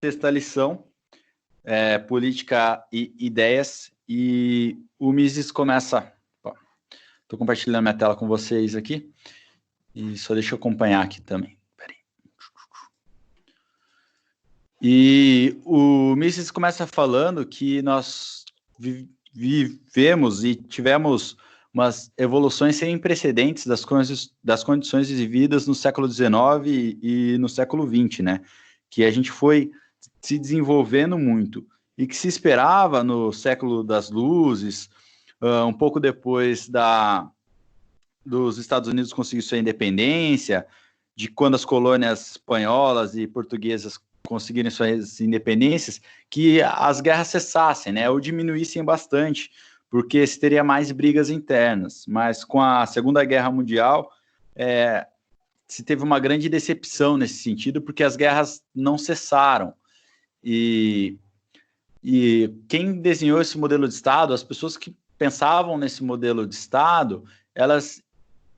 sexta lição, Política e Ideias, e o Mises começa... Estou compartilhando minha tela com vocês aqui, e só deixa eu acompanhar aqui também. Peraí. E o Mises começa falando que nós vivemos e tivemos umas evoluções sem precedentes das condições vividas no século XIX e no século XX, né? Que a gente foi se desenvolvendo muito e que se esperava no século das luzes, um pouco depois dos Estados Unidos conseguir sua independência, de quando as colônias espanholas e portuguesas conseguirem suas independências, que as guerras cessassem, né, ou diminuíssem bastante, porque se teria mais brigas internas. Mas com a Segunda Guerra Mundial, se teve uma grande decepção nesse sentido, porque as guerras não cessaram. E quem desenhou esse modelo de Estado, as pessoas que pensavam nesse modelo de Estado, elas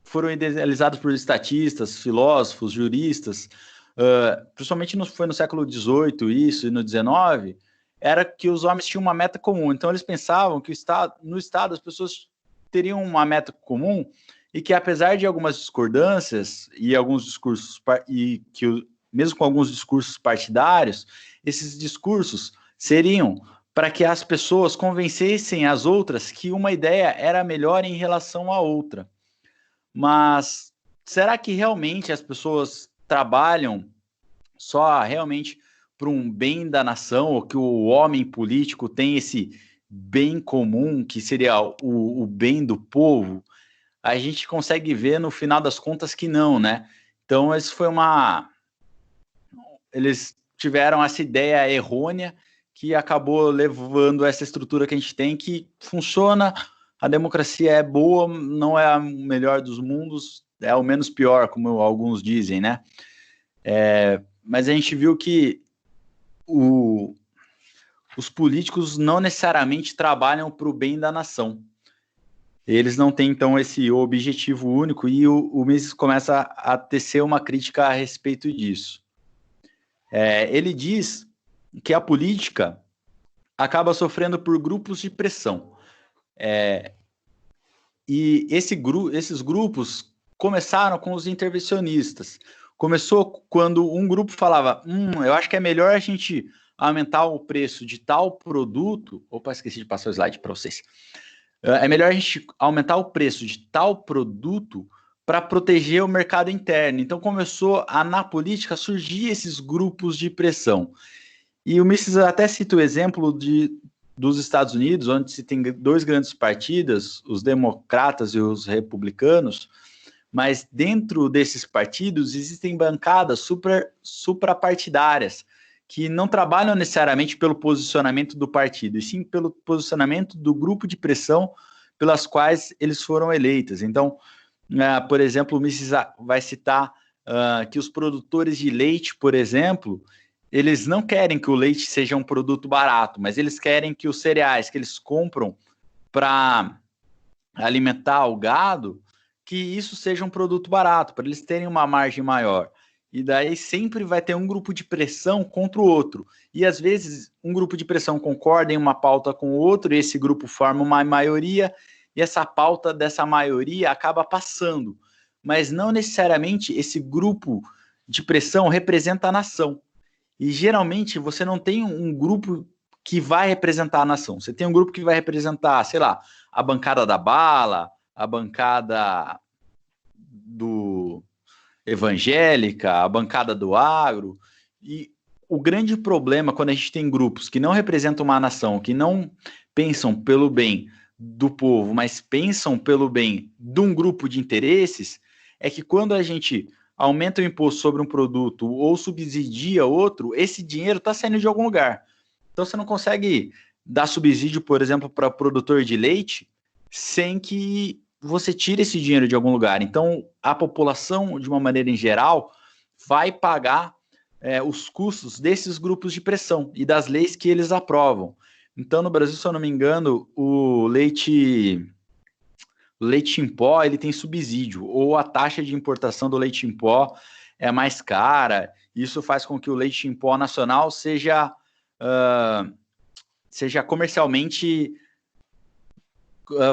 foram idealizadas por estatistas, filósofos, juristas, principalmente foi no século XVIII isso, e no XIX, era que os homens tinham uma meta comum. Então eles pensavam que no Estado as pessoas teriam uma meta comum e que, apesar de algumas discordâncias e alguns discursos, mesmo com alguns discursos partidários, esses discursos seriam para que as pessoas convencessem as outras que uma ideia era melhor em relação à outra. Mas será que realmente as pessoas trabalham só realmente para um bem da nação, ou que o homem político tem esse bem comum, que seria o bem do povo? A gente consegue ver no final das contas que não, né? Então, eles tiveram essa ideia errônea que acabou levando essa estrutura que a gente tem, que funciona, a democracia é boa, não é o melhor dos mundos, é o menos pior, como alguns dizem, né? Mas a gente viu que os políticos não necessariamente trabalham para o bem da nação. Eles não têm, então, esse objetivo único, e o Mises começa a tecer uma crítica a respeito disso. Ele diz que a política acaba sofrendo por grupos de pressão. E esses grupos começaram com os intervencionistas. Começou quando um grupo falava, eu acho que é melhor a gente aumentar o preço de tal produto... Opa, esqueci de passar o slide para vocês. É melhor a gente aumentar o preço de tal produto para proteger o mercado interno. Então começou na política, surgir esses grupos de pressão. E o Mises até cita o exemplo dos Estados Unidos, onde se tem dois grandes partidos, os democratas e os republicanos, mas dentro desses partidos existem bancadas suprapartidárias, que não trabalham necessariamente pelo posicionamento do partido, e sim pelo posicionamento do grupo de pressão pelas quais eles foram eleitos. Então, por exemplo, o Mises vai citar que os produtores de leite, por exemplo, eles não querem que o leite seja um produto barato, mas eles querem que os cereais que eles compram para alimentar o gado, que isso seja um produto barato, para eles terem uma margem maior. E daí sempre vai ter um grupo de pressão contra o outro. E às vezes um grupo de pressão concorda em uma pauta com o outro, e esse grupo forma uma maioria, e essa pauta dessa maioria acaba passando. Mas não necessariamente esse grupo de pressão representa a nação. E geralmente você não tem um grupo que vai representar a nação. Você tem um grupo que vai representar, sei lá, a bancada da bala, a bancada do evangélica, a bancada do agro. E o grande problema quando a gente tem grupos que não representam uma nação, que não pensam pelo bem do povo, mas pensam pelo bem de um grupo de interesses, é que quando a gente aumenta o imposto sobre um produto ou subsidia outro, esse dinheiro está saindo de algum lugar. Então você não consegue dar subsídio, por exemplo, para produtor de leite sem que você tire esse dinheiro de algum lugar. Então a população, de uma maneira em geral, vai pagar os custos desses grupos de pressão e das leis que eles aprovam. Então no Brasil, se eu não me engano, o leite em pó, ele tem subsídio, ou a taxa de importação do leite em pó é mais cara, Isso faz com que o leite em pó nacional seja comercialmente,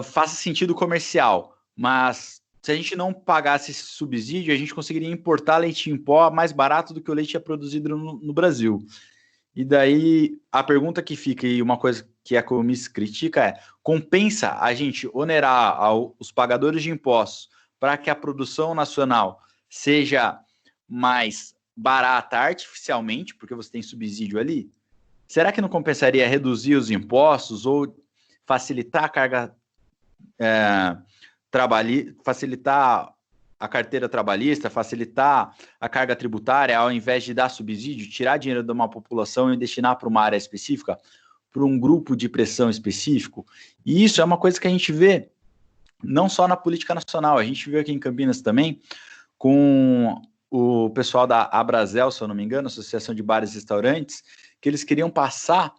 faça sentido comercial, mas se a gente não pagasse esse subsídio, a gente conseguiria importar leite em pó mais barato do que o leite é produzido no Brasil. E daí, a pergunta que fica, e uma coisa que a Economics critica é, compensa a gente onerar os pagadores de impostos para que a produção nacional seja mais barata artificialmente, porque você tem subsídio ali? Será que não compensaria reduzir os impostos ou facilitar a carga facilitar a carteira trabalhista, facilitar a carga tributária, ao invés de dar subsídio, tirar dinheiro de uma população e destinar para uma área específica, para um grupo de pressão específico? E isso é uma coisa que a gente vê não só na política nacional, a gente viu aqui em Campinas também, com o pessoal da Abrazel, se eu não me engano, Associação de Bares e Restaurantes, que eles queriam passar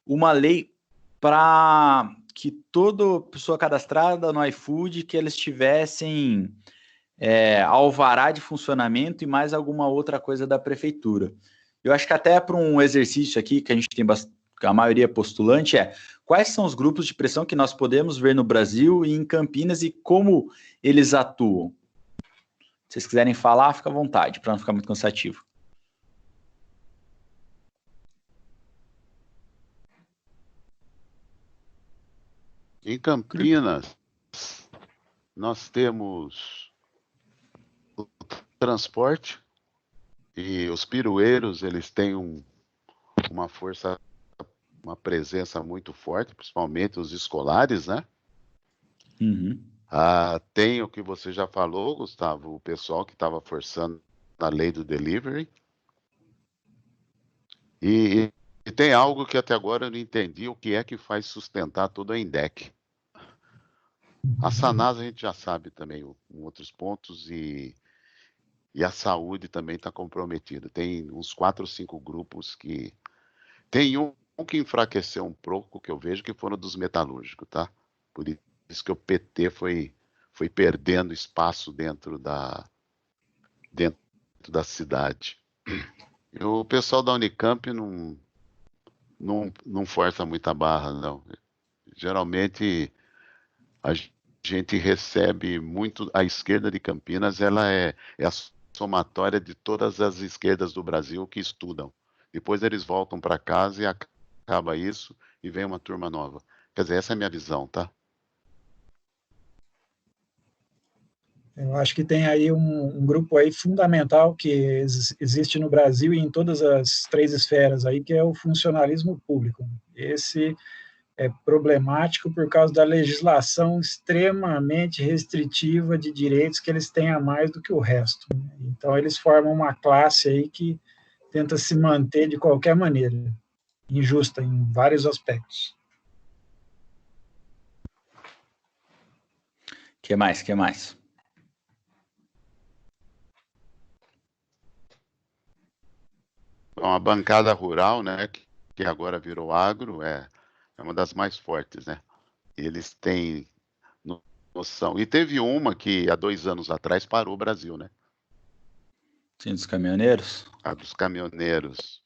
uma lei para que toda pessoa cadastrada no iFood, que eles tivessem alvará de funcionamento e mais alguma outra coisa da prefeitura. Eu acho que até para um exercício aqui, que a gente tem a maioria postulante, quais são os grupos de pressão que nós podemos ver no Brasil e em Campinas e como eles atuam? Se vocês quiserem falar, fica à vontade, para não ficar muito cansativo. Em Campinas, nós temos o transporte e os pirueiros, eles têm uma força, uma presença muito forte, principalmente os escolares, né? Uhum. Tem o que você já falou, Gustavo, o pessoal que estava forçando a lei do delivery. E tem algo que até agora eu não entendi, o que é que faz sustentar toda a INDEC. A Sanasa a gente já sabe também outros pontos e a saúde também está comprometida. Tem uns 4 ou 5 grupos que... Tem um que enfraqueceu um pouco, que eu vejo, que foram dos metalúrgicos, tá? Por isso que o PT foi perdendo espaço dentro da cidade. E o pessoal da Unicamp não força muita barra, não. Geralmente a gente recebe muito... A esquerda de Campinas, ela é a somatória de todas as esquerdas do Brasil que estudam. Depois eles voltam para casa e acaba isso e vem uma turma nova. Quer dizer, essa é a minha visão, tá? Eu acho que tem aí um grupo aí fundamental que existe no Brasil e em todas as 3 esferas aí, que é o funcionalismo público. Esse é problemático por causa da legislação extremamente restritiva de direitos que eles têm a mais do que o resto. Então, eles formam uma classe aí que tenta se manter de qualquer maneira, injusta em vários aspectos. Que mais? Bom, a bancada rural, né, que agora virou agro, é uma das mais fortes, né? Eles têm noção. E teve uma que há 2 anos atrás parou o Brasil, né? Sim, dos caminhoneiros? A dos caminhoneiros.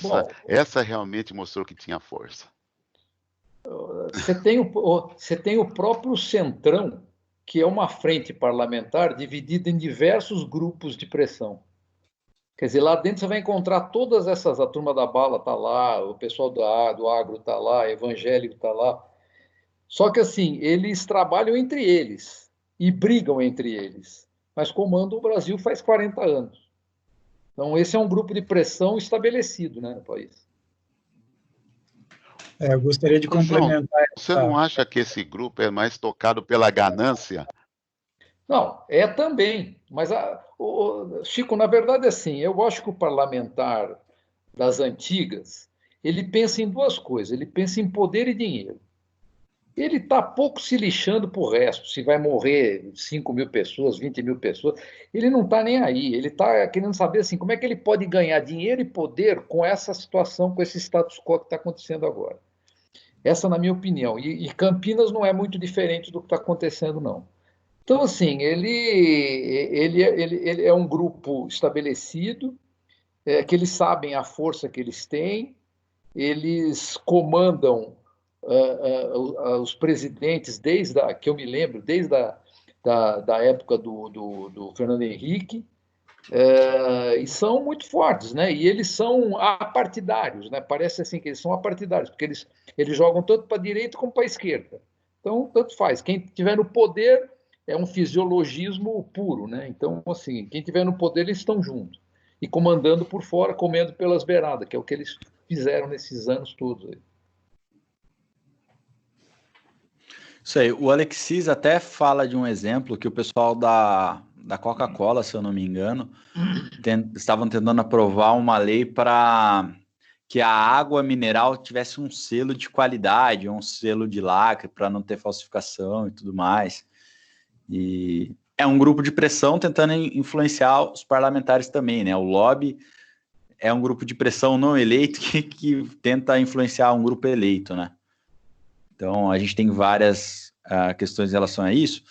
Bom, Essa realmente mostrou que tinha força. você tem o próprio Centrão, que é uma frente parlamentar dividida em diversos grupos de pressão. Quer dizer, lá dentro você vai encontrar todas essas, a turma da bala está lá, o pessoal do agro está lá, evangélico está lá. Só que, assim, eles trabalham entre eles e brigam entre eles, mas comandam o Brasil faz 40 anos. Então, esse é um grupo de pressão estabelecido, né, no país. Eu gostaria de complementar. Você não acha que esse grupo é mais tocado pela ganância? Não, é também. Mas, Chico, na verdade, assim, eu acho que o parlamentar das antigas, ele pensa em 2 coisas. Ele pensa em poder e dinheiro. Ele está pouco se lixando para o resto, se vai morrer 5.000 pessoas, 20.000 pessoas. Ele não está nem aí. Ele está querendo saber assim, como é que ele pode ganhar dinheiro e poder com essa situação, com esse status quo que está acontecendo agora. Essa, na minha opinião. E Campinas não é muito diferente do que está acontecendo, não. Então, assim, ele é um grupo estabelecido, que eles sabem a força que eles têm, eles comandam os presidentes, que eu me lembro, desde da época do Fernando Henrique, e são muito fortes, né? E eles são apartidários, né? Parece assim que eles são apartidários, porque eles jogam tanto para a direita como para a esquerda. Então, tanto faz. Quem tiver no poder é um fisiologismo puro, né? Então, assim, quem tiver no poder, eles estão juntos. E comandando por fora, comendo pelas beiradas, que é o que eles fizeram nesses anos todos aí. Isso aí, o Alexis até fala de um exemplo que o pessoal da Coca-Cola, se eu não me engano, estavam tentando aprovar uma lei para que a água mineral tivesse um selo de qualidade, um selo de lacre, para não ter falsificação e tudo mais. E é um grupo de pressão tentando influenciar os parlamentares também, né? O lobby é um grupo de pressão não eleito que tenta influenciar um grupo eleito, né? Então, a gente tem várias questões em relação a isso,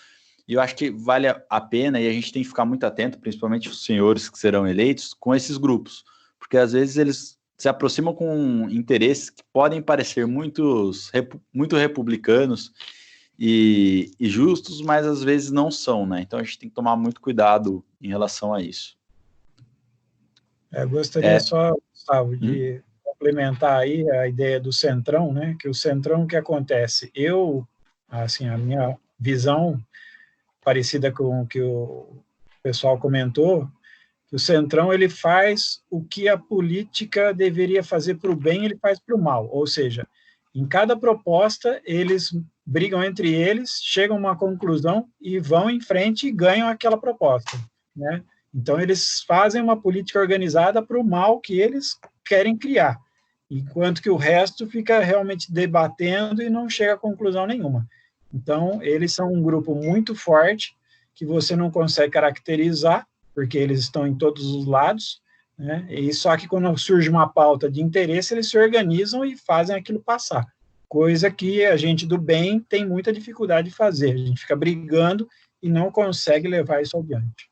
e eu acho que vale a pena, e a gente tem que ficar muito atento, principalmente os senhores que serão eleitos, com esses grupos, porque às vezes eles se aproximam com interesses que podem parecer muito republicanos e justos, mas às vezes não são, né? Então, a gente tem que tomar muito cuidado em relação a isso. Eu gostaria só, Gustavo, de complementar aí a ideia do centrão, né? Que o centrão, o que acontece? Assim, a minha visão parecida com o que o pessoal comentou, que o centrão ele faz o que a política deveria fazer para o bem, ele faz para o mal. Ou seja, em cada proposta eles brigam entre eles, chegam a uma conclusão e vão em frente e ganham aquela proposta, né? Então, eles fazem uma política organizada para o mal que eles querem criar, enquanto que o resto fica realmente debatendo e não chega a conclusão nenhuma. Então, eles são um grupo muito forte, que você não consegue caracterizar, porque eles estão em todos os lados, né? E só que quando surge uma pauta de interesse, eles se organizam e fazem aquilo passar, coisa que a gente do bem tem muita dificuldade de fazer. A gente fica brigando e não consegue levar isso adiante.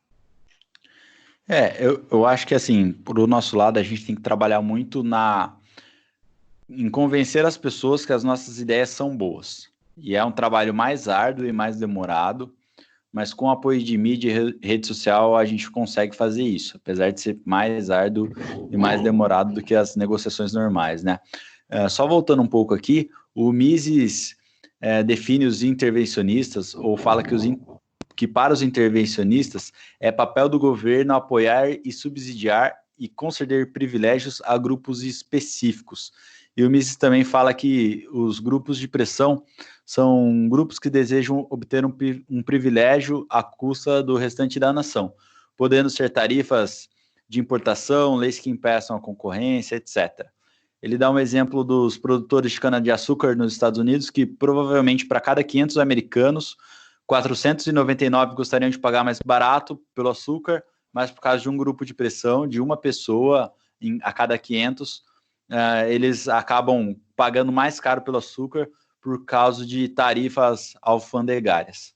Eu acho que, assim, por nosso lado, a gente tem que trabalhar muito em convencer as pessoas que as nossas ideias são boas. E é um trabalho mais árduo e mais demorado, mas com o apoio de mídia e rede social, a gente consegue fazer isso, apesar de ser mais árduo e mais demorado do que as negociações normais, né? Só voltando um pouco aqui, o Mises define os intervencionistas, ou fala que para os intervencionistas é papel do governo apoiar e subsidiar e conceder privilégios a grupos específicos. E o Mises também fala que os grupos de pressão são grupos que desejam obter um privilégio à custa do restante da nação, podendo ser tarifas de importação, leis que impeçam a concorrência, etc. Ele dá um exemplo dos produtores de cana-de-açúcar nos Estados Unidos, que provavelmente para cada 500 americanos, 499 gostariam de pagar mais barato pelo açúcar, mas por causa de um grupo de pressão, de uma pessoa a cada 500, eles acabam pagando mais caro pelo açúcar por causa de tarifas alfandegárias.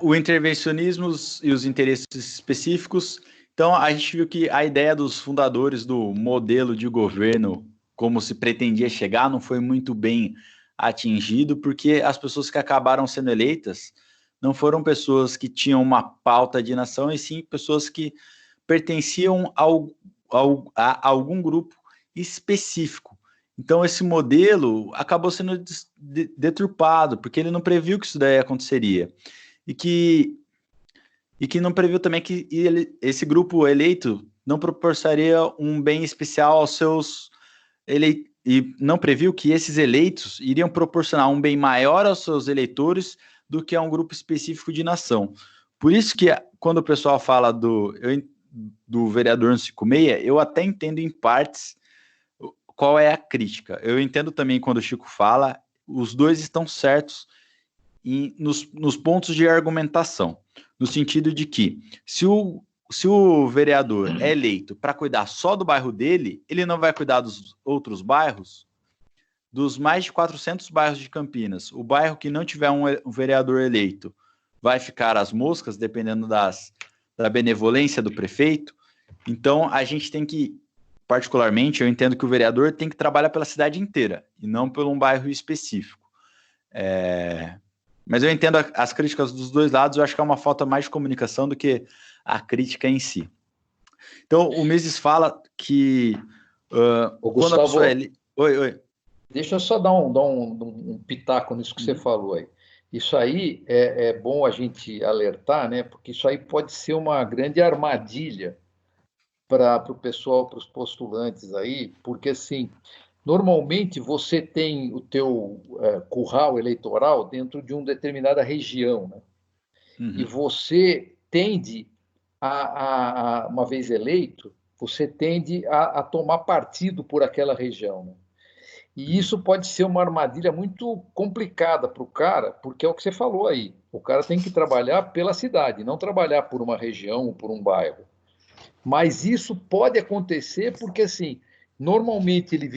O intervencionismo e os interesses específicos. Então, a gente viu que a ideia dos fundadores do modelo de governo, como se pretendia chegar, não foi muito bem atingido, porque as pessoas que acabaram sendo eleitas não foram pessoas que tinham uma pauta de nação, e sim pessoas que pertenciam a algum grupo específico. Então, esse modelo acabou sendo deturpado, porque ele não previu que isso daí aconteceria. E que não previu também que esse grupo eleito não proporcionaria um bem especial aos seus eleitos, e não previu que esses eleitos iriam proporcionar um bem maior aos seus eleitores do que a um grupo específico de nação. Por isso que, quando o pessoal fala do vereador 156, eu até entendo em partes qual é a crítica. Eu entendo também quando o Chico fala, os dois estão certos nos pontos de argumentação, no sentido de que, se o vereador é eleito para cuidar só do bairro dele, ele não vai cuidar dos outros bairros? dos mais de 400 bairros de Campinas, o bairro que não tiver um vereador eleito vai ficar às moscas, dependendo da benevolência do prefeito. Então, a gente tem que, particularmente, eu entendo que o vereador tem que trabalhar pela cidade inteira, e não por um bairro específico. Mas eu entendo as críticas dos dois lados, eu acho que é uma falta mais de comunicação do que a crítica em si. Então, o Mises fala que quando Gustavo, a pessoa é... Oi. Deixa eu só dar um pitaco nisso que você falou aí. Isso aí é bom a gente alertar, né? Porque isso aí pode ser uma grande armadilha para o pessoal, para os postulantes aí, porque assim, normalmente você tem o teu curral eleitoral dentro de uma determinada região, né? E você tende uma vez eleito, você tende a tomar partido por aquela região, né? E isso pode ser uma armadilha muito complicada para o cara, porque é o que você falou aí. O cara tem que trabalhar pela cidade, não trabalhar por uma região ou por um bairro. Mas isso pode acontecer porque, assim, normalmente ele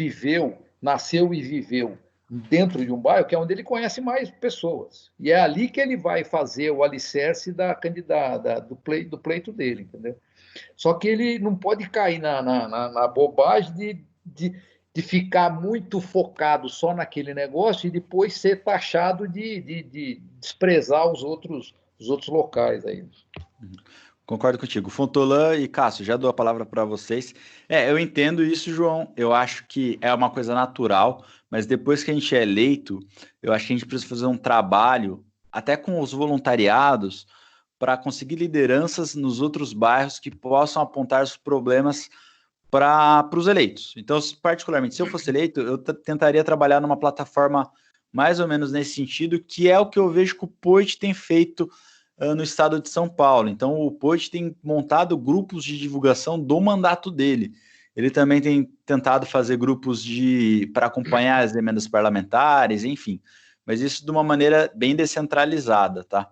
nasceu e viveu dentro de um bairro que é onde ele conhece mais pessoas. E é ali que ele vai fazer o alicerce do pleito dele, entendeu? Só que ele não pode cair na bobagem de ficar muito focado só naquele negócio e depois ser taxado de desprezar os outros locais aí. Concordo contigo. Fontolan e Cássio, já dou a palavra para vocês. Eu entendo isso, João. Eu acho que é uma coisa natural, mas depois que a gente é eleito, eu acho que a gente precisa fazer um trabalho, até com os voluntariados, para conseguir lideranças nos outros bairros que possam apontar os problemas para os eleitos. Então, particularmente, se eu fosse eleito, eu tentaria trabalhar numa plataforma mais ou menos nesse sentido, que é o que eu vejo que o Poit tem feito no estado de São Paulo. Então, o Poit tem montado grupos de divulgação do mandato dele. Ele também tem tentado fazer grupos para acompanhar as emendas parlamentares, enfim. Mas isso de uma maneira bem descentralizada, tá?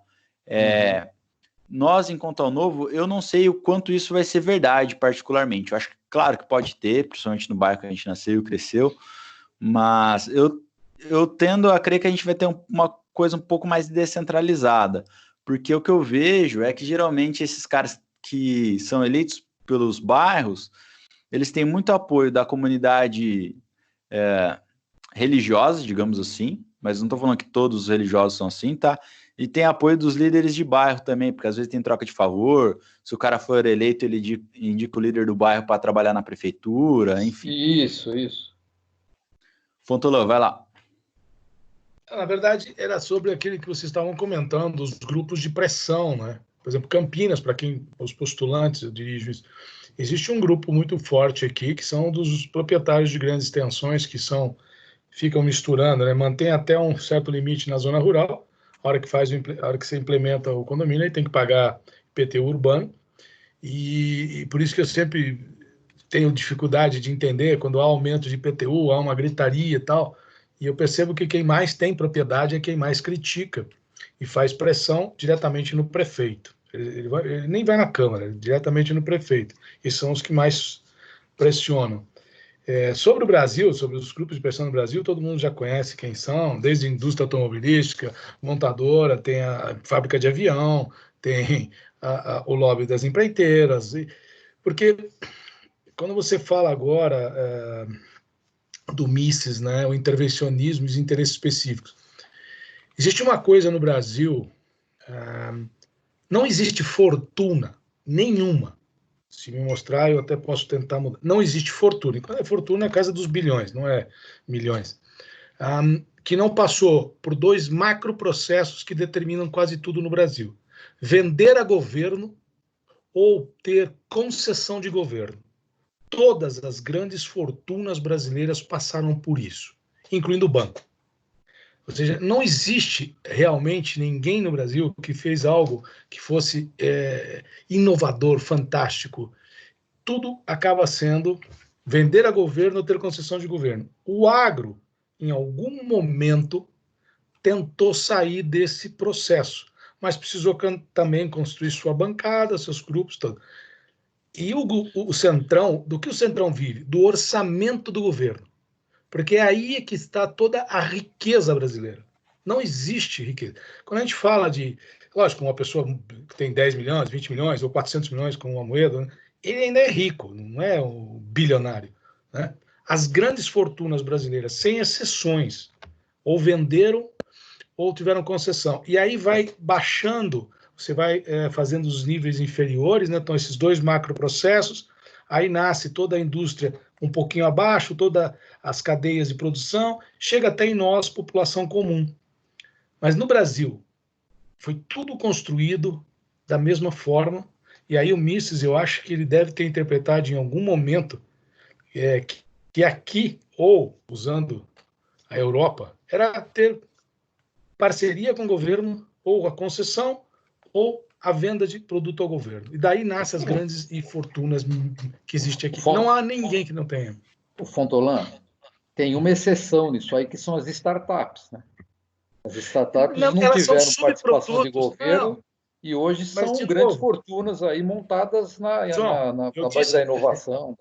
Nós, em Contal Novo, eu não sei o quanto isso vai ser verdade, particularmente. Eu acho que, claro, que pode ter, principalmente no bairro que a gente nasceu e cresceu, mas eu tendo a crer que a gente vai ter uma coisa um pouco mais descentralizada, porque o que eu vejo é que, geralmente, esses caras que são eleitos pelos bairros, eles têm muito apoio da comunidade religiosa, digamos assim, mas não estou falando que todos os religiosos são assim, tá? E tem apoio dos líderes de bairro também, porque às vezes tem troca de favor, se o cara for eleito, ele indica o líder do bairro para trabalhar na prefeitura, enfim. Isso. Fontolan, vai lá. Na verdade, era sobre aquele que vocês estavam comentando, os grupos de pressão, né? Por exemplo, Campinas, para quem os postulantes, eu dirijo isso. Existe um grupo muito forte aqui, que são dos proprietários de grandes extensões, que ficam misturando, né? Mantém até um certo limite na zona rural, a hora que você implementa o condomínio, aí tem que pagar IPTU urbano, e por isso que eu sempre tenho dificuldade de entender quando há aumento de IPTU, há uma gritaria e tal, e eu percebo que quem mais tem propriedade é quem mais critica e faz pressão diretamente no prefeito. Ele nem vai na Câmara, diretamente no prefeito, e são os que mais pressionam. Sobre o Brasil, sobre os grupos de pressão no Brasil, todo mundo já conhece quem são, desde a indústria automobilística, montadora, tem a fábrica de avião, tem o lobby das empreiteiras, porque quando você fala agora do Mises, né, o intervencionismo e os interesses específicos, existe uma coisa no Brasil, não existe fortuna nenhuma. Se me mostrar, eu até posso tentar mudar. Não existe fortuna. Quando é fortuna, é a casa dos bilhões, não é milhões. Que não passou por 2 macroprocessos que determinam quase tudo no Brasil. Vender a governo ou ter concessão de governo. Todas as grandes fortunas brasileiras passaram por isso, incluindo o banco. Ou seja, não existe realmente ninguém no Brasil que fez algo que fosse inovador, fantástico. Tudo acaba sendo vender a governo ou ter concessão de governo. O agro, em algum momento, tentou sair desse processo, mas precisou também construir sua bancada, seus grupos, tudo. E o Centrão, do que o Centrão vive? Do orçamento do governo. Porque aí é que está toda a riqueza brasileira. Não existe riqueza. Quando a gente fala de, lógico, uma pessoa que tem 10 milhões, 20 milhões ou 400 milhões com uma moeda, né, ele ainda é rico, não é um bilionário, né? As grandes fortunas brasileiras, sem exceções, ou venderam ou tiveram concessão. E aí vai baixando, você vai fazendo os níveis inferiores, né? Então, esses dois macroprocessos, aí nasce toda a indústria um pouquinho abaixo, todas as cadeias de produção, chega até em nós, população comum. Mas no Brasil, foi tudo construído da mesma forma, e aí o Mises, eu acho que ele deve ter interpretado em algum momento que aqui, ou usando a Europa, era ter parceria com o governo, ou a concessão, ou a venda de produto ao governo. E daí nascem as grandes fortunas que existem aqui. Não há ninguém que não tenha. O Fontolan, tem uma exceção nisso aí, que são as startups, né? As startups não tiveram participação de governo e hoje são grandes fortunas aí montadas na base da inovação.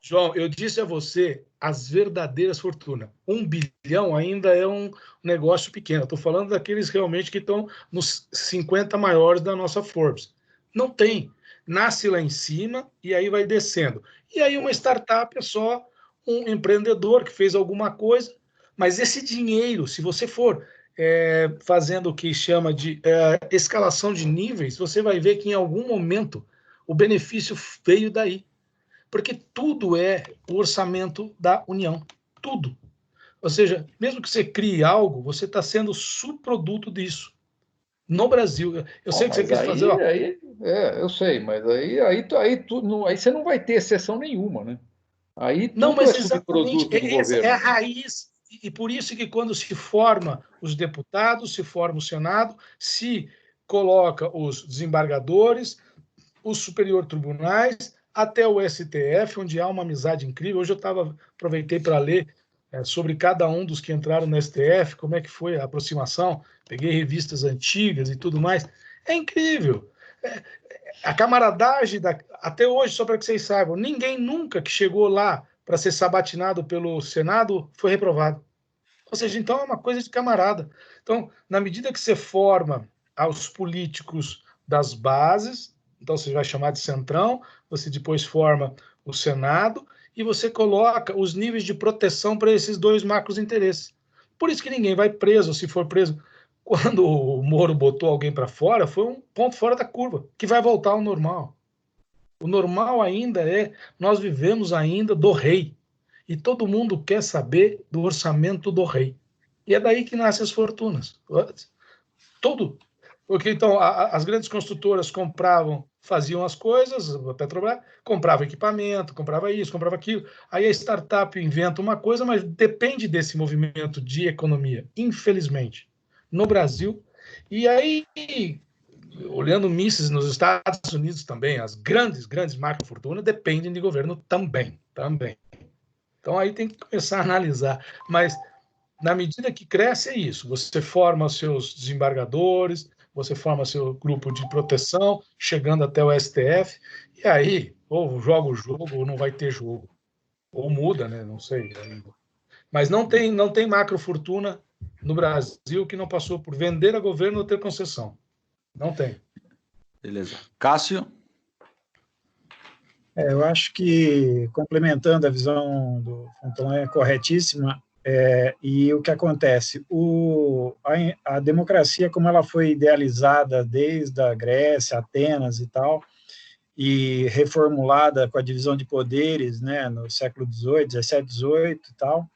João, eu disse a você as verdadeiras fortunas. 1 bilhão ainda é um negócio pequeno. Estou falando daqueles realmente que estão nos 50 maiores da nossa Forbes. Não tem. Nasce lá em cima e aí vai descendo. E aí uma startup é só um empreendedor que fez alguma coisa, mas esse dinheiro, se você for fazendo o que chama de escalação de níveis, você vai ver que em algum momento o benefício veio daí. Porque tudo é o orçamento da União. Tudo. Ou seja, mesmo que você crie algo, você está sendo subproduto disso. No Brasil. Eu sei que você quis fazer... eu sei, mas aí você não vai ter exceção nenhuma, né? Aí tudo não, mas é subproduto do governo. É a raiz. E por isso que quando se forma os deputados, se forma o Senado, se coloca os desembargadores, os superior tribunais, até o STF, onde há uma amizade incrível. Hoje eu aproveitei para ler sobre cada um dos que entraram no STF, como é que foi a aproximação, peguei revistas antigas e tudo mais. É incrível. A camaradagem, até hoje, só para que vocês saibam, ninguém nunca que chegou lá para ser sabatinado pelo Senado foi reprovado. Ou seja, então é uma coisa de camarada. Então, na medida que você forma aos políticos das bases, então você vai chamar de centrão, você depois forma o Senado e você coloca os níveis de proteção para esses dois macros interesses. Por isso que ninguém vai preso, se for preso. Quando o Moro botou alguém para fora, foi um ponto fora da curva, que vai voltar ao normal. O normal ainda nós vivemos ainda do rei. E todo mundo quer saber do orçamento do rei. E é daí que nascem as fortunas. Tudo. Porque então as grandes construtoras faziam as coisas, a Petrobras comprava equipamento, comprava isso, comprava aquilo. Aí a startup inventa uma coisa, mas depende desse movimento de economia, infelizmente, no Brasil. E aí, olhando Mises nos Estados Unidos também, as grandes macrofortunas dependem de governo também. Então aí tem que começar a analisar. Mas na medida que cresce é isso. Você forma os seus desembargadores, você forma seu grupo de proteção, chegando até o STF, e aí ou joga o jogo ou não vai ter jogo. Ou muda, né? Não sei ainda. Mas não tem macrofortuna no Brasil que não passou por vender a governo ou ter concessão. Não tem. Beleza. Cássio? Eu acho que, complementando a visão do Fontolan, é corretíssima. E o que acontece? A democracia, como ela foi idealizada desde a Grécia, Atenas e tal, e reformulada com a divisão de poderes, né, no século XVIII, XVII, XVIII e tal,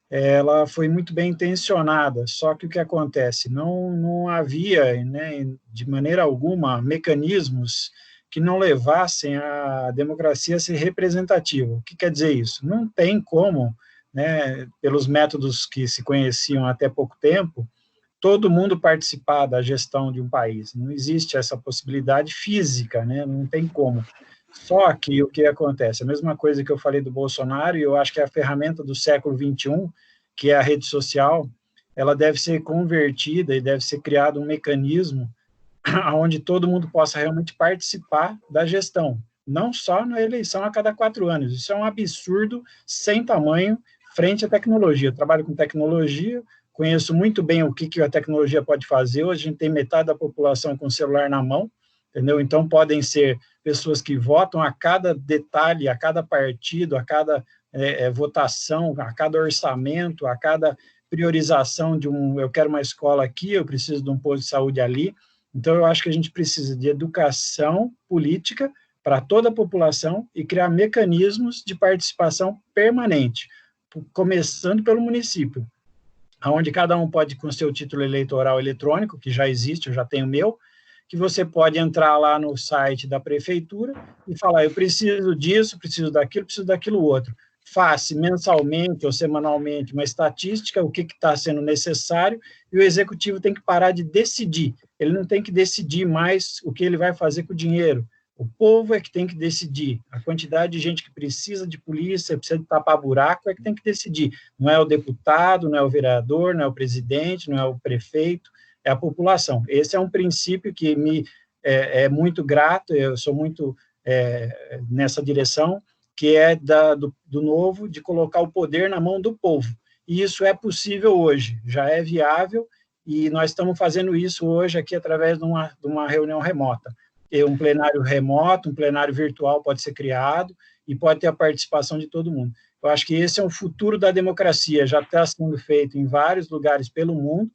ela foi muito bem intencionada, só que o que acontece? Não havia, né, de maneira alguma, mecanismos que não levassem a democracia a ser representativa. O que quer dizer isso? Não tem como, né, pelos métodos que se conheciam até pouco tempo, todo mundo participar da gestão de um país. Não existe essa possibilidade física, né? Não tem como. Só que o que acontece? A mesma coisa que eu falei do Bolsonaro, e eu acho que a ferramenta do século XXI, que é a rede social, ela deve ser convertida e deve ser criado um mecanismo onde todo mundo possa realmente participar da gestão, não só na eleição a cada 4 anos. Isso é um absurdo sem tamanho, frente à tecnologia. Eu trabalho com tecnologia, conheço muito bem o que a tecnologia pode fazer. Hoje a gente tem metade da população com o celular na mão, entendeu? Então podem ser pessoas que votam a cada detalhe, a cada partido, a cada votação, a cada orçamento, a cada priorização de eu quero uma escola aqui, eu preciso de um posto de saúde ali. Então eu acho que a gente precisa de educação política para toda a população e criar mecanismos de participação permanente, começando pelo município, onde cada um pode, com seu título eleitoral eletrônico, que já existe, eu já tenho o meu, que você pode entrar lá no site da prefeitura e falar, eu preciso disso, preciso daquilo outro. Faça mensalmente ou semanalmente uma estatística, o que está sendo necessário, e o executivo tem que parar de decidir. Ele não tem que decidir mais o que ele vai fazer com o dinheiro. O povo é que tem que decidir. A quantidade de gente que precisa de polícia, precisa de tapar buraco, é que tem que decidir. Não é o deputado, não é o vereador, não é o presidente, não é o prefeito, é a população. Esse é um princípio que me é muito grato, eu sou muito nessa direção, que é do novo, de colocar o poder na mão do povo. E isso é possível hoje, já é viável, e nós estamos fazendo isso hoje aqui através de uma reunião remota. Um plenário remoto, um plenário virtual pode ser criado e pode ter a participação de todo mundo. Eu acho que esse é o futuro da democracia, já está sendo feito em vários lugares pelo mundo,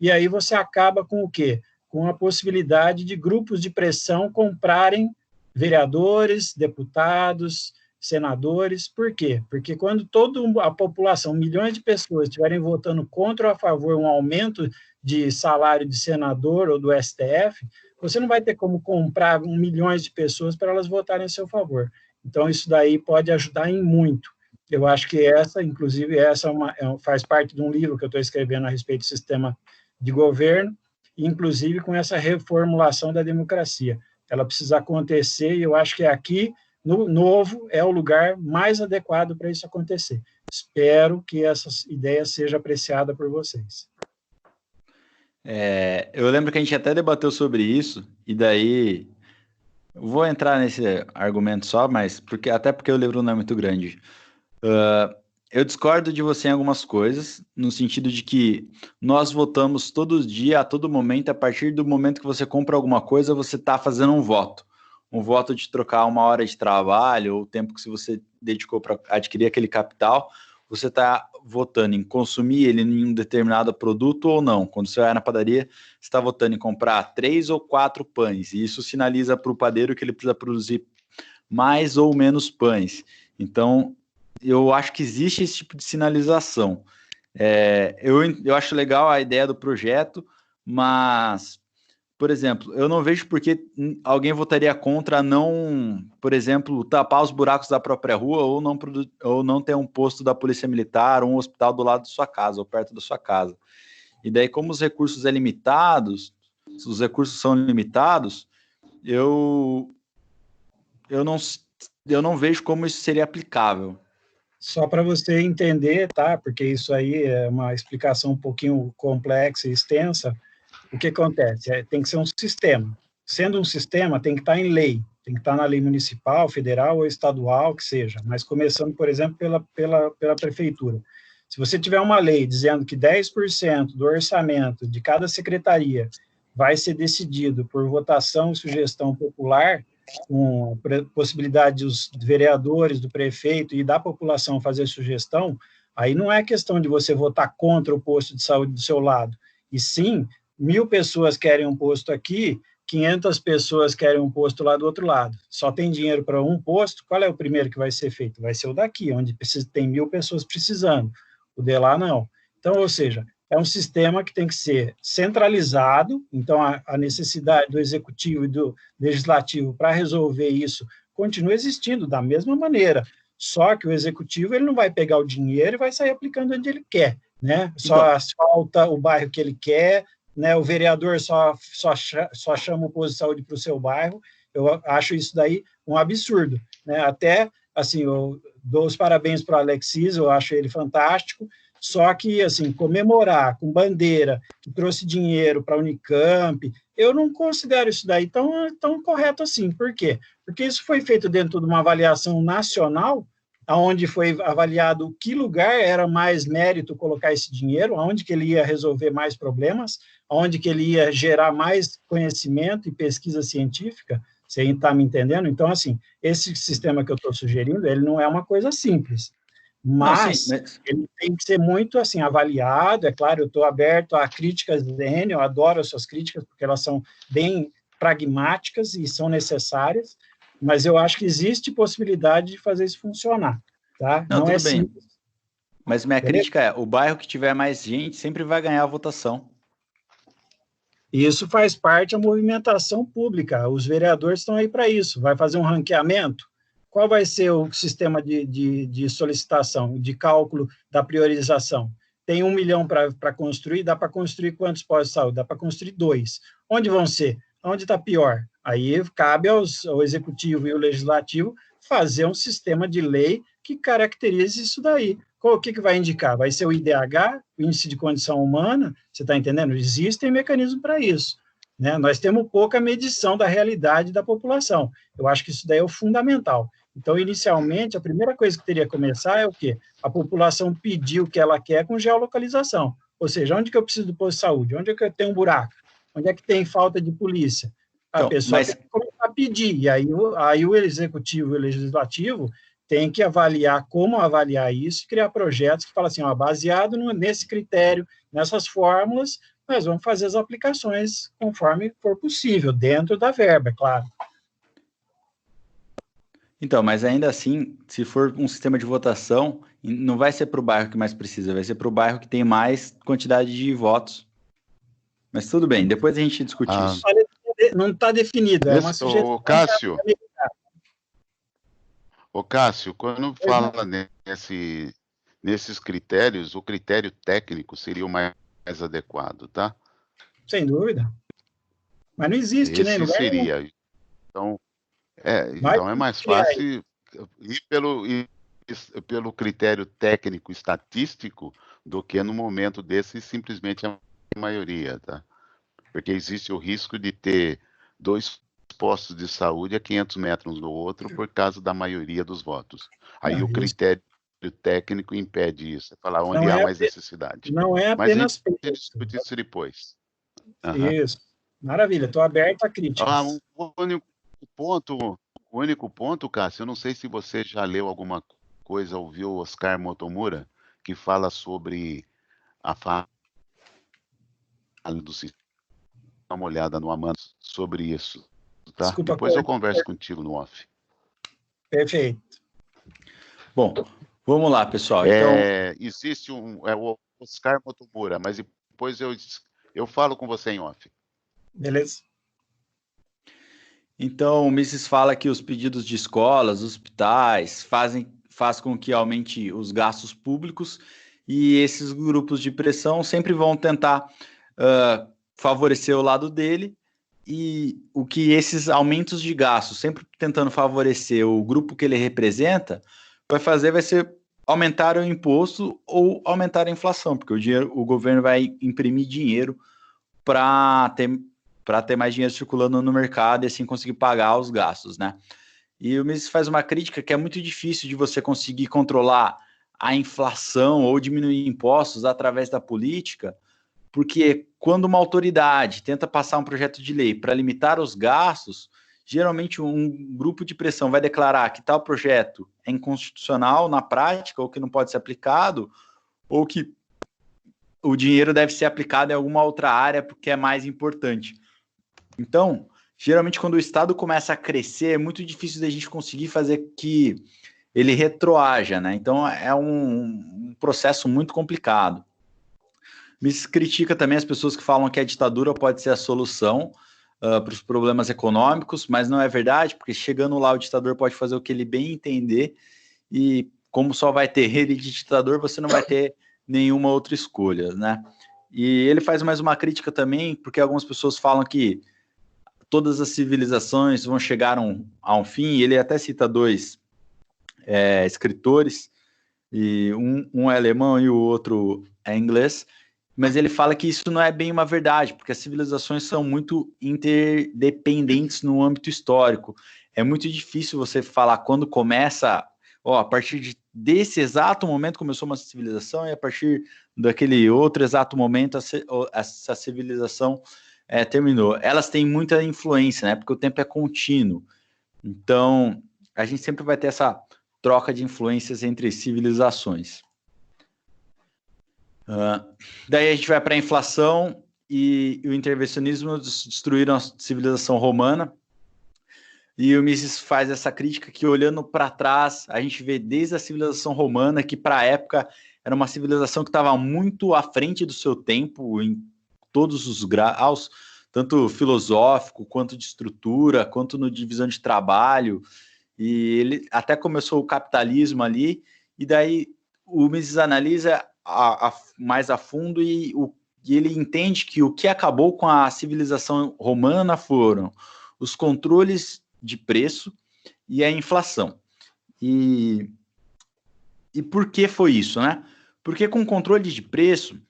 e aí você acaba com o quê? Com a possibilidade de grupos de pressão comprarem vereadores, deputados, senadores. Por quê? Porque quando toda a população, milhões de pessoas, estiverem votando contra ou a favor um aumento de salário de senador ou do STF, você não vai ter como comprar milhões de pessoas para elas votarem a seu favor. Então, isso daí pode ajudar em muito. Eu acho que inclusive, faz parte de um livro que eu estou escrevendo a respeito do sistema de governo, inclusive com essa reformulação da democracia. Ela precisa acontecer, e eu acho que aqui, no Novo, é o lugar mais adequado para isso acontecer. Espero que essa ideia seja apreciada por vocês. Eu lembro que a gente até debateu sobre isso, e daí vou entrar nesse argumento só, mas até porque o livro não é muito grande. Eu discordo de você em algumas coisas, no sentido de que nós votamos todo dia, a todo momento. A partir do momento que você compra alguma coisa, você está fazendo um voto de trocar uma hora de trabalho, ou o tempo que você dedicou para adquirir aquele capital. Você está votando em consumir ele em um determinado produto ou não. Quando você vai na padaria, você está votando em comprar 3 ou 4 pães, e isso sinaliza para o padeiro que ele precisa produzir mais ou menos pães. Então, eu acho que existe esse tipo de sinalização. Eu acho legal a ideia do projeto, mas, por exemplo, eu não vejo por que alguém votaria contra não, por exemplo, tapar os buracos da própria rua, ou não ter um posto da Polícia Militar, ou um hospital do lado da sua casa, ou perto da sua casa. E daí, como os recursos são limitados, eu não vejo como isso seria aplicável. Só para você entender, tá? Porque isso aí é uma explicação um pouquinho complexa e extensa. O que acontece? Tem que ser um sistema. Sendo um sistema, tem que estar em lei. Tem que estar na lei municipal, federal ou estadual, que seja. Mas começando, por exemplo, pela prefeitura. Se você tiver uma lei dizendo que 10% do orçamento de cada secretaria vai ser decidido por votação e sugestão popular, com possibilidade dos vereadores, do prefeito e da população fazer sugestão, aí não é questão de você votar contra o posto de saúde do seu lado, e sim, 1.000 pessoas querem um posto aqui, 500 pessoas querem um posto lá do outro lado. Só tem dinheiro para um posto, qual é o primeiro que vai ser feito? Vai ser o daqui, onde tem 1.000 pessoas precisando. O de lá, não. Então, ou seja, é um sistema que tem que ser centralizado, então a necessidade do executivo e do legislativo para resolver isso continua existindo da mesma maneira, só que o executivo ele não vai pegar o dinheiro e vai sair aplicando onde ele quer, né? Só asfalta o bairro que ele quer, né? O vereador só chama o posto de saúde para o seu bairro. Eu acho isso daí um absurdo, né? Até, assim, eu dou os parabéns para o Alexis, eu acho ele fantástico, só que, assim, comemorar com bandeira, que trouxe dinheiro para a Unicamp, eu não considero isso daí tão correto assim. Por quê? Porque isso foi feito dentro de uma avaliação nacional, onde foi avaliado que lugar era mais mérito colocar esse dinheiro, aonde que ele ia resolver mais problemas, aonde que ele ia gerar mais conhecimento e pesquisa científica. Você está me entendendo? Então, assim, esse sistema que eu estou sugerindo, ele não é uma coisa simples, mas ele tem que ser muito, assim, avaliado. É claro, eu estou aberto a críticas N, eu adoro as suas críticas, porque elas são bem pragmáticas e são necessárias, mas eu acho que existe possibilidade de fazer isso funcionar, tá? Não é tudo bem. simples. Mas minha crítica é, o bairro que tiver mais gente sempre vai ganhar a votação. Isso faz parte da movimentação pública, os vereadores estão aí para isso. Vai fazer um ranqueamento? Qual vai ser o sistema de solicitação, de cálculo da priorização? Tem 1 milhão para construir, dá para construir quantos postos de saúde? Dá para construir 2. Onde vão ser? Onde está pior? Aí cabe ao executivo e ao legislativo fazer um sistema de lei que caracterize isso daí. O que vai indicar? Vai ser o IDH, o Índice de Condição Humana? Você está entendendo? Existem mecanismos para isso, né? Nós temos pouca medição da realidade da população. Eu acho que isso daí é o fundamental. Então, inicialmente, a primeira coisa que teria que começar é o quê? A população pedir o que ela quer com geolocalização. Ou seja, onde que eu preciso do posto de saúde? Onde é que eu tenho um buraco? Onde é que tem falta de polícia? A pessoa tem que começar a pedir. E aí o executivo e o legislativo tem que avaliar como avaliar isso, criar projetos que falam assim, ó, baseado nesse critério, nessas fórmulas, nós vamos fazer as aplicações conforme for possível, dentro da verba, é claro. Então, mas ainda assim, se for um sistema de votação, não vai ser para o bairro que mais precisa, vai ser para o bairro que tem mais quantidade de votos. Mas tudo bem, depois a gente discute isso. Não está definido, é uma sugestão. Cássio, quando fala nesses critérios, o critério técnico seria o mais adequado, tá? Sem dúvida. Mas não existe, né? Esse seria. Então é mais fácil ir pelo critério técnico estatístico do que no momento desse simplesmente a maioria, tá? Porque existe o risco de ter 2 postos de saúde a 500 metros do outro por causa da maioria dos votos. Aí o critério técnico impede isso, é falar onde há mais necessidade. Não é apenas... Mas a gente discute isso depois. Isso. Maravilha, estou aberto a críticas. O único ponto, Cássio, eu não sei se você já leu alguma coisa, ouviu o Oscar Motomura, que fala sobre a falha do sistema. Dá uma olhada no Amanda sobre isso. Tá? Desculpa, depois eu converso contigo no off. Perfeito. Bom, vamos lá, pessoal. Existe o Oscar Motomura, mas depois eu falo com você em off. Beleza. Então, o Mises fala que os pedidos de escolas, hospitais, faz com que aumente os gastos públicos e esses grupos de pressão sempre vão tentar favorecer o lado dele, e o que esses aumentos de gastos, sempre tentando favorecer o grupo que ele representa, vai ser aumentar o imposto ou aumentar a inflação, porque o governo vai imprimir dinheiro para ter mais dinheiro circulando no mercado e assim conseguir pagar os gastos, né? E o Mises faz uma crítica que é muito difícil de você conseguir controlar a inflação ou diminuir impostos através da política, porque quando uma autoridade tenta passar um projeto de lei para limitar os gastos, geralmente um grupo de pressão vai declarar que tal projeto é inconstitucional na prática, ou que não pode ser aplicado, ou que o dinheiro deve ser aplicado em alguma outra área porque é mais importante. Então, geralmente quando o Estado começa a crescer, é muito difícil da gente conseguir fazer que ele retroaja, né? Então é um processo muito complicado. Me critica também as pessoas que falam que a ditadura pode ser a solução para os problemas econômicos, mas não é verdade, porque chegando lá o ditador pode fazer o que ele bem entender, e como só vai ter ele de ditador, você não vai ter nenhuma outra escolha, né? E ele faz mais uma crítica também, porque algumas pessoas falam que todas as civilizações vão chegar a um fim, e ele até cita 2 escritores, e um é alemão e o outro é inglês, mas ele fala que isso não é bem uma verdade, porque as civilizações são muito interdependentes no âmbito histórico. É muito difícil você falar quando começa a partir desse exato momento começou uma civilização e a partir daquele outro exato momento essa civilização terminou. Elas têm muita influência, né? Porque o tempo é contínuo. Então, a gente sempre vai ter essa troca de influências entre civilizações. Daí a gente vai para a inflação e o intervencionismo destruíram a civilização romana. E o Mises faz essa crítica que, olhando para trás, a gente vê desde a civilização romana, que para a época era uma civilização que estava muito à frente do seu tempo, em todos os graus, tanto filosófico, quanto de estrutura, quanto no divisão de trabalho. E ele até começou o capitalismo ali, e daí o Mises analisa mais a fundo e ele entende que o que acabou com a civilização romana foram os controles de preço e a inflação. E por que foi isso, né? Porque com controle de preço,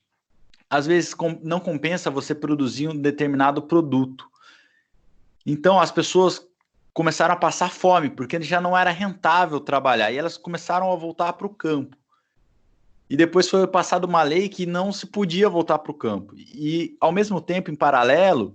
às vezes não compensa você produzir um determinado produto. Então as pessoas começaram a passar fome, porque já não era rentável trabalhar, e elas começaram a voltar para o campo. E depois foi passada uma lei que não se podia voltar para o campo. E, ao mesmo tempo, em paralelo,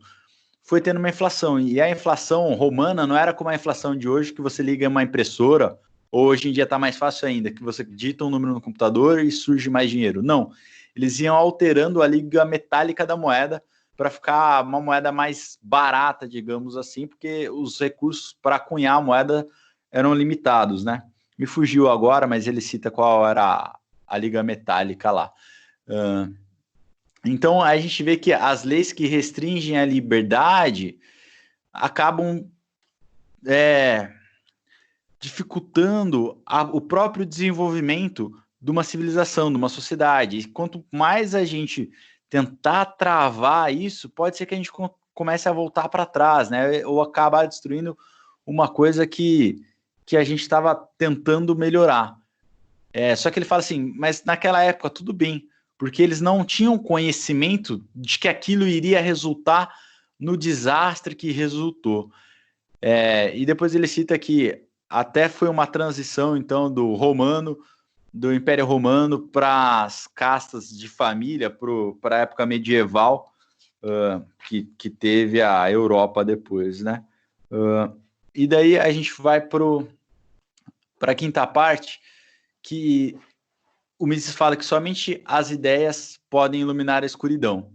foi tendo uma inflação. E a inflação romana não era como a inflação de hoje, que você liga uma impressora, ou hoje em dia está mais fácil ainda, que você digita um número no computador e surge mais dinheiro. Não. Eles iam alterando a liga metálica da moeda para ficar uma moeda mais barata, digamos assim, porque os recursos para cunhar a moeda eram limitados, né? Me fugiu agora, mas ele cita qual era a liga metálica lá. Então, a gente vê que as leis que restringem a liberdade acabam dificultando o próprio desenvolvimento de uma civilização, de uma sociedade. E quanto mais a gente tentar travar isso, pode ser que a gente comece a voltar para trás, né? Ou acabar destruindo uma coisa que a gente estava tentando melhorar. Só que ele fala assim, mas naquela época tudo bem, porque eles não tinham conhecimento de que aquilo iria resultar no desastre que resultou. E depois ele cita que até foi uma transição, então, do Império Romano para as castas de família, para a época medieval, que teve a Europa depois, né? E daí a gente vai para a quinta parte, que o Mises fala que somente as ideias podem iluminar a escuridão.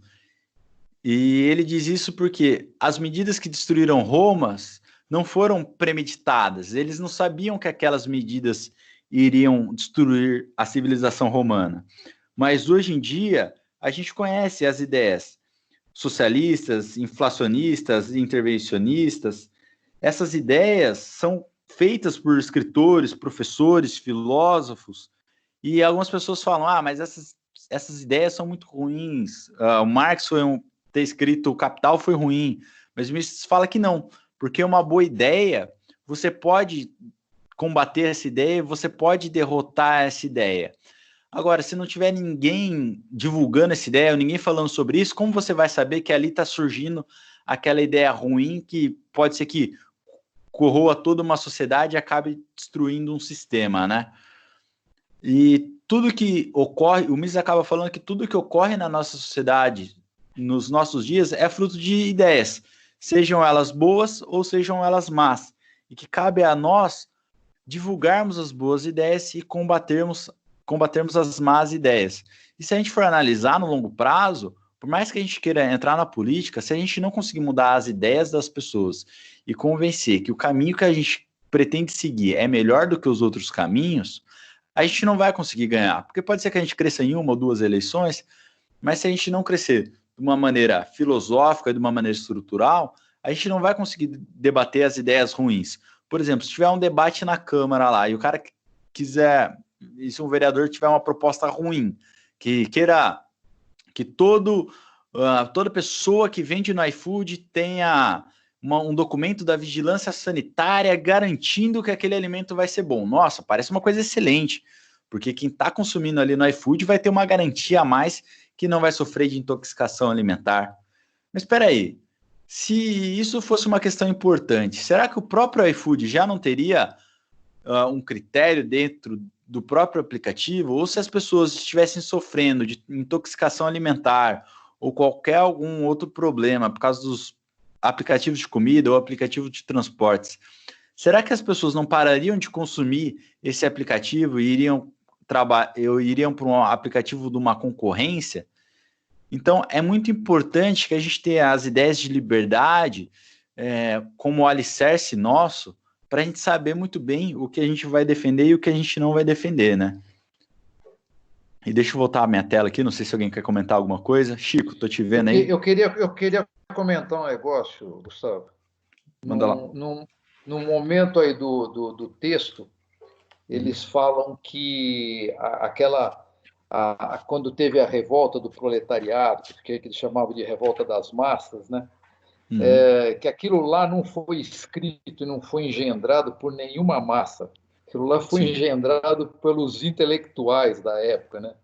E ele diz isso porque as medidas que destruíram Roma não foram premeditadas. Eles não sabiam que aquelas medidas iriam destruir a civilização romana. Mas hoje em dia, a gente conhece as ideias socialistas, inflacionistas, intervencionistas. Essas ideias são feitas por escritores, professores, filósofos, e algumas pessoas falam, mas essas ideias são muito ruins, o Marx ter escrito o Capital foi ruim, mas o Mises fala que não, porque uma boa ideia, você pode combater essa ideia, você pode derrotar essa ideia. Agora, se não tiver ninguém divulgando essa ideia, ou ninguém falando sobre isso, como você vai saber que ali está surgindo aquela ideia ruim que pode ser que corroa toda uma sociedade e acabe destruindo um sistema, né? E tudo que ocorre, o Mises acaba falando que tudo que ocorre na nossa sociedade, nos nossos dias, é fruto de ideias, sejam elas boas ou sejam elas más, e que cabe a nós divulgarmos as boas ideias e combatermos as más ideias. E se a gente for analisar no longo prazo, por mais que a gente queira entrar na política, se a gente não conseguir mudar as ideias das pessoas e convencer que o caminho que a gente pretende seguir é melhor do que os outros caminhos, a gente não vai conseguir ganhar. Porque pode ser que a gente cresça em uma ou duas eleições, mas se a gente não crescer de uma maneira filosófica, de uma maneira estrutural, a gente não vai conseguir debater as ideias ruins. Por exemplo, se tiver um debate na Câmara lá e o cara quiser, e se um vereador tiver uma proposta ruim, que queira que toda pessoa que vende no iFood tenha um documento da vigilância sanitária garantindo que aquele alimento vai ser bom. Nossa, parece uma coisa excelente, porque quem está consumindo ali no iFood vai ter uma garantia a mais que não vai sofrer de intoxicação alimentar. Mas espera aí, se isso fosse uma questão importante, será que o próprio iFood já não teria um critério dentro do próprio aplicativo, ou se as pessoas estivessem sofrendo de intoxicação alimentar ou algum outro problema por causa dos aplicativos de comida ou aplicativo de transportes, será que as pessoas não parariam de consumir esse aplicativo e iriam para um aplicativo de uma concorrência? Então, é muito importante que a gente tenha as ideias de liberdade como alicerce nosso, para a gente saber muito bem o que a gente vai defender e o que a gente não vai defender, né? E deixa eu voltar a minha tela aqui, não sei se alguém quer comentar alguma coisa. Chico, tô te vendo aí. Eu queria comentar um negócio, Gustavo. Manda lá. No momento aí do texto, eles falam que quando teve a revolta do proletariado, que eles chamavam de revolta das massas, né? Que aquilo lá não foi escrito, não foi engendrado por nenhuma massa. Aquilo lá foi engendrado pelos intelectuais da época, né?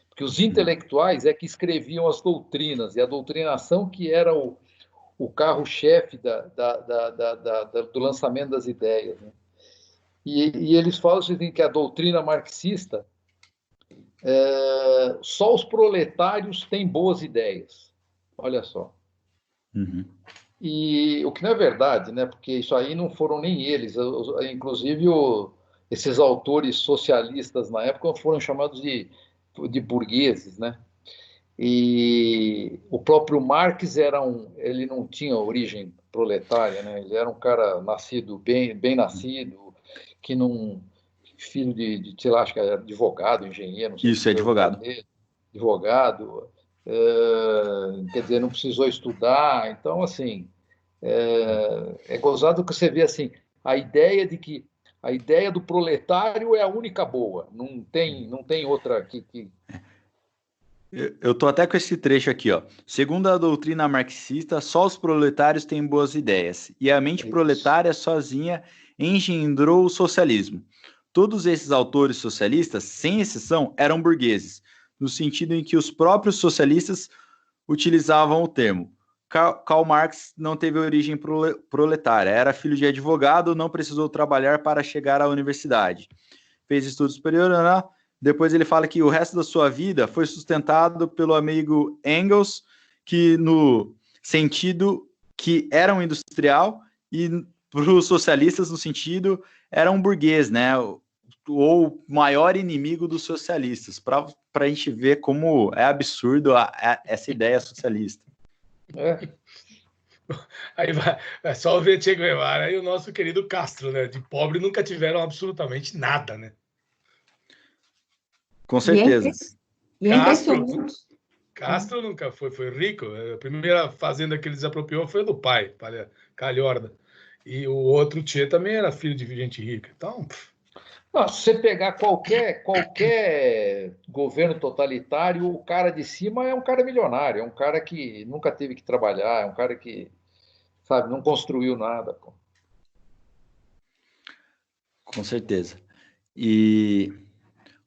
Porque os intelectuais é que escreviam as doutrinas, e a doutrinação que era o carro-chefe do lançamento das ideias, né? E eles falam assim, que a doutrina marxista, só os proletários têm boas ideias. Olha só. E o que não é verdade, né? Porque isso aí não foram nem eles. Inclusive, esses autores socialistas na época foram chamados de burgueses, né? E o próprio Marx ele não tinha origem proletária, né? Ele era um cara nascido bem nascido, que não filho de sei lá, acho que era advogado, engenheiro, não sei. Isso, é advogado. Advogado, quer dizer, não precisou estudar. Então, assim, é gozado que você vê assim, a ideia do proletário é a única boa, não tem outra que... Eu tô até com esse trecho aqui, ó. Segundo a doutrina marxista, só os proletários têm boas ideias, e a mente proletária sozinha engendrou o socialismo. Todos esses autores socialistas, sem exceção, eram burgueses, no sentido em que os próprios socialistas utilizavam o termo. Karl Marx não teve origem proletária, era filho de advogado, não precisou trabalhar para chegar à universidade. Fez estudo superior, né? Depois ele fala que o resto da sua vida foi sustentado pelo amigo Engels, que no sentido que era um industrial, e para os socialistas no sentido era um burguês, né? Ou maior inimigo dos socialistas, para a gente ver como é absurdo essa ideia socialista. Aí vai só o Che Guevara e o nosso querido Castro, né? De pobre nunca tiveram absolutamente nada, né? Com certeza. Castro nunca foi rico. A primeira fazenda que ele desapropriou foi do pai, Calhorda. E o outro Che também era filho de gente rica. Então... Se você pegar qualquer governo totalitário, o cara de cima é um cara milionário, é um cara que nunca teve que trabalhar, é um cara que, sabe, não construiu nada. Pô. Com certeza. E,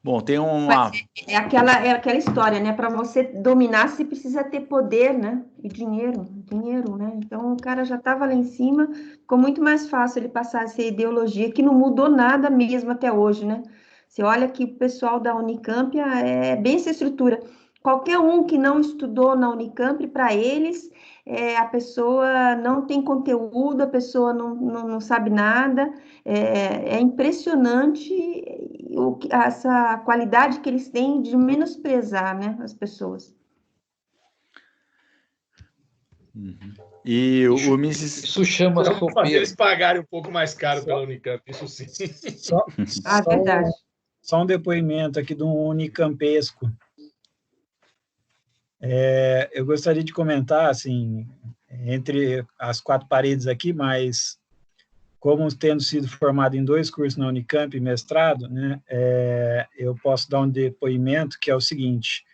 bom, tem uma... É aquela história, né? Para você dominar, você precisa ter poder, né? E dinheiro, né? Então, o cara já estava lá em cima, ficou muito mais fácil ele passar essa ideologia, que não mudou nada mesmo até hoje, né? Você olha que o pessoal da Unicamp é bem essa estrutura. Qualquer um que não estudou na Unicamp, para eles, a pessoa não tem conteúdo, a pessoa não sabe nada. É impressionante essa qualidade que eles têm de menosprezar, né, as pessoas. E o Mrs. Isso chama fazer eles pagarem um pouco mais caro pela Unicamp, isso sim. Verdade. Só um depoimento aqui do unicampesco. Eu gostaria de comentar, assim, entre as quatro paredes aqui, mas como tendo sido formado em 2 cursos na Unicamp, mestrado, né, eu posso dar um depoimento que é o seguinte: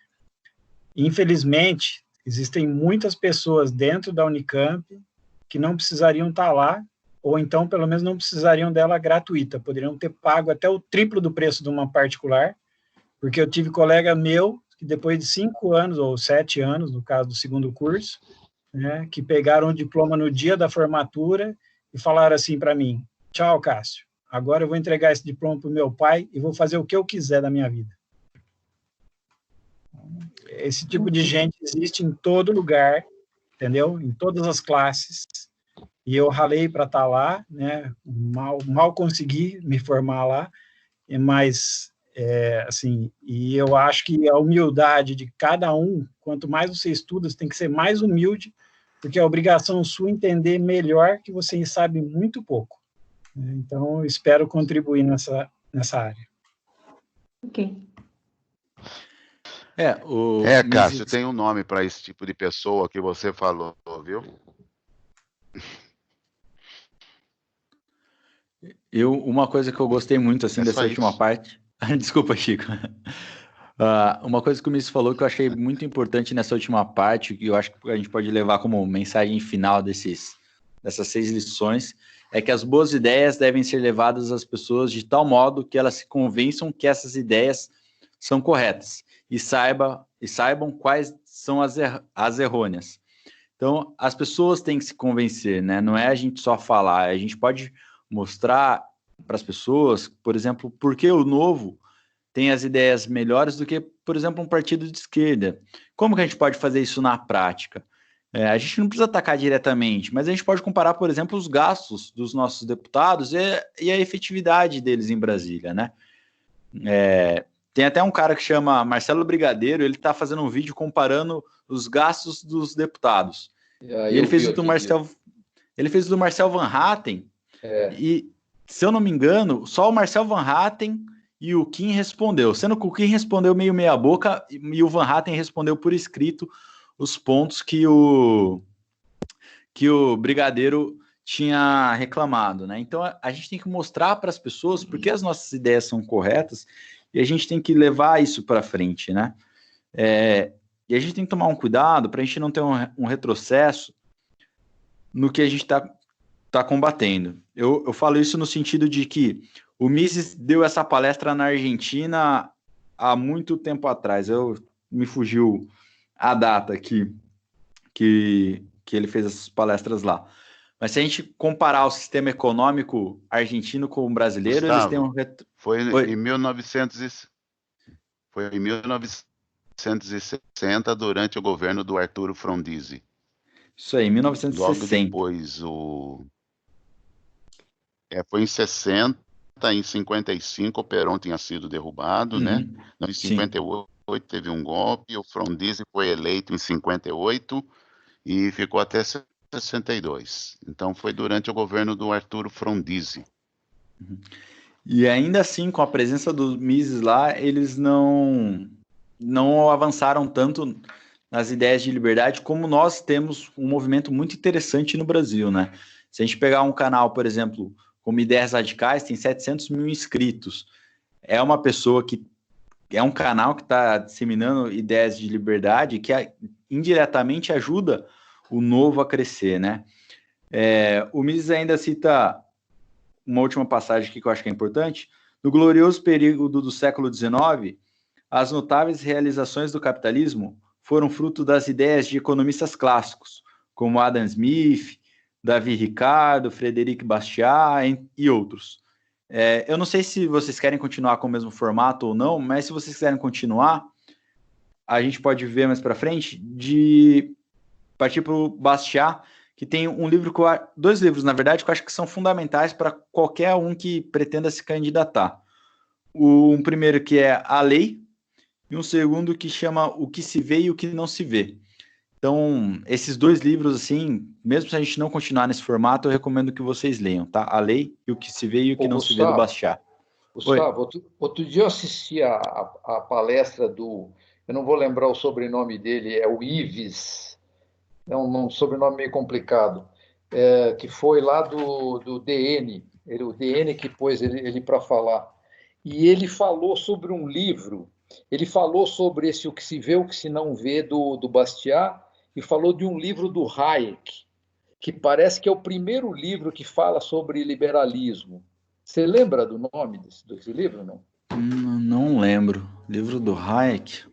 infelizmente, existem muitas pessoas dentro da Unicamp que não precisariam estar lá, ou então, pelo menos, não precisariam dela gratuita, poderiam ter pago até o triplo do preço de uma particular, porque eu tive colega meu que depois de 5 anos, ou 7 anos, no caso do segundo curso, né, que pegaram o diploma no dia da formatura e falaram assim para mim: tchau, Cássio, agora eu vou entregar esse diploma para o meu pai e vou fazer o que eu quiser da minha vida. Esse tipo de gente existe em todo lugar, entendeu? Em todas as classes. E eu ralei para estar lá, né? Mal consegui me formar lá, mas assim, e eu acho que a humildade de cada um, quanto mais você estuda, você tem que ser mais humilde, porque é obrigação sua entender melhor que você sabe muito pouco. Então, eu espero contribuir nessa área. Ok. Cássio, tem um nome para esse tipo de pessoa que você falou, viu? Uma coisa que eu gostei muito assim dessa última parte. Desculpa, Chico. Uma coisa que o Miss falou que eu achei muito importante nessa última parte, que eu acho que a gente pode levar como mensagem final dessas 6 lições, é que as boas ideias devem ser levadas às pessoas de tal modo que elas se convençam que essas ideias são corretas e saibam quais são as errôneas. Então, as pessoas têm que se convencer, né? Não é a gente só falar, a gente pode mostrar para as pessoas, por exemplo, por que o Novo tem as ideias melhores do que, por exemplo, um partido de esquerda. Como que a gente pode fazer isso na prática? A gente não precisa atacar diretamente, mas a gente pode comparar, por exemplo, os gastos dos nossos deputados e a efetividade deles em Brasília, né? Tem até um cara que chama Marcelo Brigadeiro, ele está fazendo um vídeo comparando os gastos dos deputados. E ele fez o do Marcel Van Hatten, e, se eu não me engano, só o Marcel Van Hatten e o Kim respondeu, sendo que o Kim respondeu meia boca e o Van Hatten respondeu por escrito os pontos que o Brigadeiro tinha reclamado, né? Então a gente tem que mostrar para as pessoas porque as nossas ideias são corretas e a gente tem que levar isso para frente, né? E a gente tem que tomar um cuidado para a gente não ter um retrocesso no que a gente está combatendo. Eu falo isso no sentido de que o Mises deu essa palestra na Argentina há muito tempo atrás. Me fugiu a data que ele fez essas palestras lá. Mas se a gente comparar o sistema econômico argentino com o brasileiro, Gustavo, eles têm Foi em 1960, durante o governo do Arturo Frondizi. Isso aí, 1960. Logo depois, foi em 60, em 55 o Perón tinha sido derrubado, né? Em 58 teve um golpe, o Frondizi foi eleito em 58 e ficou até 62. Então foi durante o governo do Arturo Frondizi. E ainda assim, com a presença do Mises lá, eles não avançaram tanto nas ideias de liberdade como nós temos um movimento muito interessante no Brasil, né? Se a gente pegar um canal, por exemplo, como Ideias Radicais, tem 700 mil inscritos. É uma pessoa que é um canal que está disseminando ideias de liberdade que indiretamente ajuda o Novo a crescer, né? O Mises ainda cita uma última passagem aqui que eu acho que é importante. No glorioso período do século XIX, as notáveis realizações do capitalismo foram fruto das ideias de economistas clássicos, como Adam Smith, Davi Ricardo, Frederic Bastiat e outros. Eu não sei se vocês querem continuar com o mesmo formato ou não, mas se vocês quiserem continuar, a gente pode ver mais para frente, de partir para o Bastiat, que tem dois livros, na verdade, que eu acho que são fundamentais para qualquer um que pretenda se candidatar. Um primeiro que é A Lei, e um segundo que chama O que se vê e o que não se vê. Então, esses 2 livros, assim, mesmo se a gente não continuar nesse formato, eu recomendo que vocês leiam, tá? A Lei e o que se vê e o que não se vê do Bastiat. Gustavo, outro dia eu assisti a palestra eu não vou lembrar o sobrenome dele, é o Ives, é um sobrenome meio complicado, que foi lá do DN, o DN que pôs ele para falar. E ele falou sobre um livro, ele falou sobre esse O que se vê, o que se não vê do Bastiat, e falou de um livro do Hayek, que parece que é o primeiro livro que fala sobre liberalismo. Você lembra do nome desse livro, não? Não lembro. Livro do Hayek?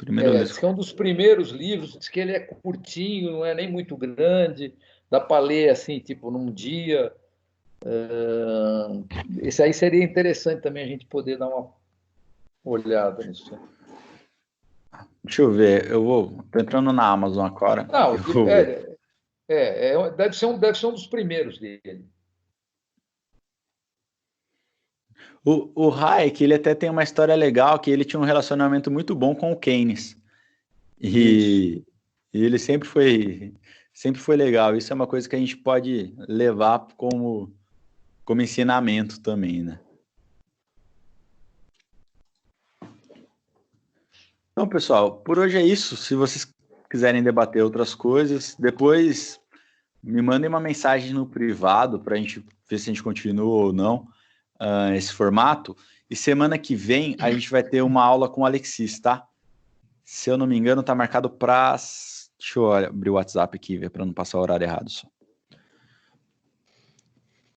Diz que é um dos primeiros livros, diz que ele é curtinho, não é nem muito grande, dá para ler assim, tipo, num dia. Esse aí seria interessante também a gente poder dar uma olhada nisso. Deixa eu ver, tô entrando na Amazon agora. Não, deve ser um dos primeiros dele. O Hayek, ele até tem uma história legal, que ele tinha um relacionamento muito bom com o Keynes. E ele sempre foi legal. Isso é uma coisa que a gente pode levar como ensinamento também, né? Então, pessoal, por hoje é isso. Se vocês quiserem debater outras coisas, depois me mandem uma mensagem no privado para a gente ver se a gente continua ou não esse formato. E semana que vem a gente vai ter uma aula com o Alexis, tá? Se eu não me engano, tá marcado para... Deixa eu abrir o WhatsApp aqui, ver para não passar o horário errado só.